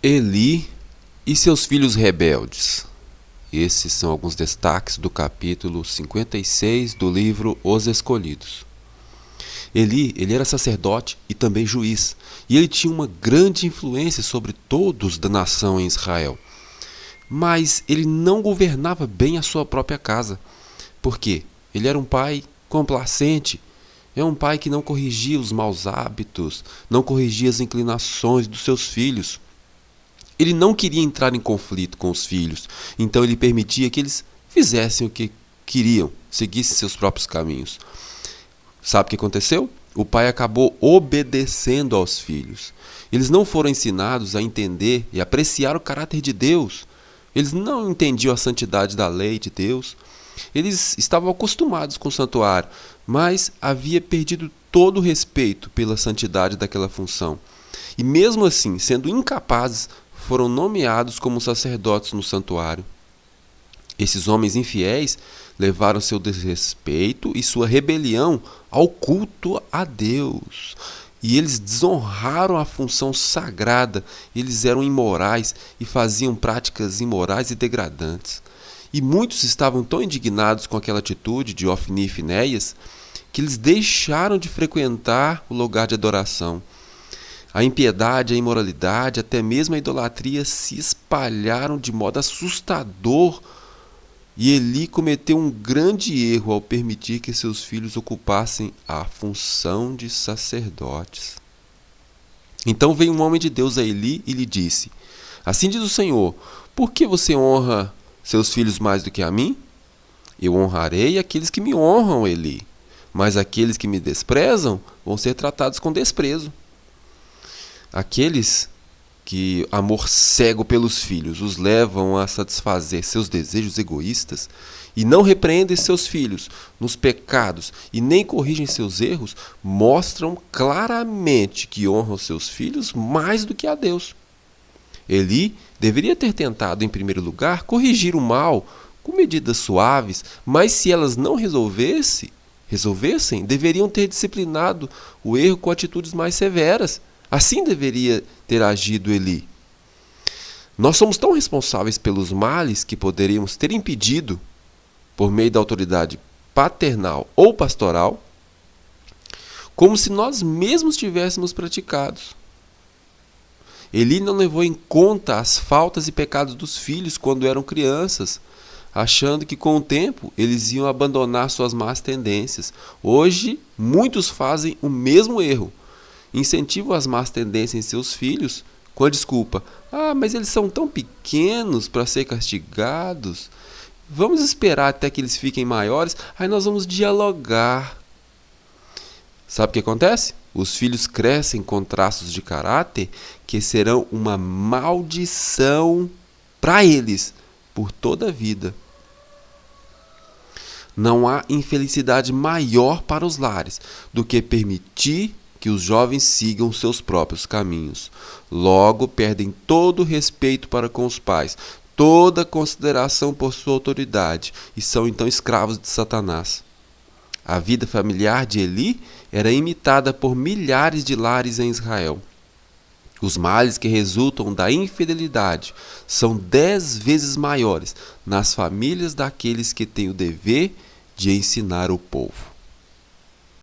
Eli e seus filhos rebeldes. Esses são alguns destaques do capítulo 56 do livro Os Escolhidos. Ele era sacerdote e também juiz, e ele tinha uma grande influência sobre todos da nação em Israel. Mas ele não governava bem a sua própria casa. Por quê? Ele era um pai complacente. É um pai que não corrigia os maus hábitos, não corrigia as inclinações dos seus filhos. Ele não queria entrar em conflito com os filhos, então ele permitia que eles fizessem o que queriam, seguissem seus próprios caminhos. Sabe o que aconteceu? O pai acabou obedecendo aos filhos. Eles não foram ensinados a entender e apreciar o caráter de Deus. Eles não entendiam a santidade da lei de Deus. Eles estavam acostumados com o santuário, mas havia perdido todo o respeito pela santidade daquela função. E mesmo assim, sendo incapazes, foram nomeados como sacerdotes no santuário. Esses homens infiéis levaram seu desrespeito e sua rebelião ao culto a Deus. E eles desonraram a função sagrada, eles eram imorais e faziam práticas imorais e degradantes. E muitos estavam tão indignados com aquela atitude de Ofni e Finéias que eles deixaram de frequentar o lugar de adoração. A impiedade, a imoralidade, até mesmo a idolatria se espalharam de modo assustador. E Eli cometeu um grande erro ao permitir que seus filhos ocupassem a função de sacerdotes. Então veio um homem de Deus a Eli e lhe disse: Assim diz o Senhor, por que você honra seus filhos mais do que a mim? Eu honrarei aqueles que me honram, Eli, mas aqueles que me desprezam vão ser tratados com desprezo. Aqueles que amor cego pelos filhos os levam a satisfazer seus desejos egoístas e não repreendem seus filhos nos pecados e nem corrigem seus erros, mostram claramente que honram seus filhos mais do que a Deus. Eli deveria ter tentado, em primeiro lugar, corrigir o mal com medidas suaves, mas se elas não resolvessem, deveriam ter disciplinado o erro com atitudes mais severas. Assim deveria ter agido Eli. Nós somos tão responsáveis pelos males que poderíamos ter impedido, por meio da autoridade paternal ou pastoral, como se nós mesmos tivéssemos praticados. Eli não levou em conta as faltas e pecados dos filhos quando eram crianças, achando que com o tempo eles iam abandonar suas más tendências. Hoje, muitos fazem o mesmo erro. Incentivam as más tendências em seus filhos com a desculpa: mas eles são tão pequenos para ser castigados. Vamos esperar até que eles fiquem maiores, aí nós vamos dialogar. Sabe o que acontece? Os filhos crescem com traços de caráter que serão uma maldição para eles por toda a vida. Não há infelicidade maior para os lares do que permitir que os jovens sigam seus próprios caminhos. Logo, perdem todo o respeito para com os pais, toda consideração por sua autoridade, e são então escravos de Satanás. A vida familiar de Eli era imitada por milhares de lares em Israel. Os males que resultam da infidelidade são 10 vezes maiores nas famílias daqueles que têm o dever de ensinar o povo.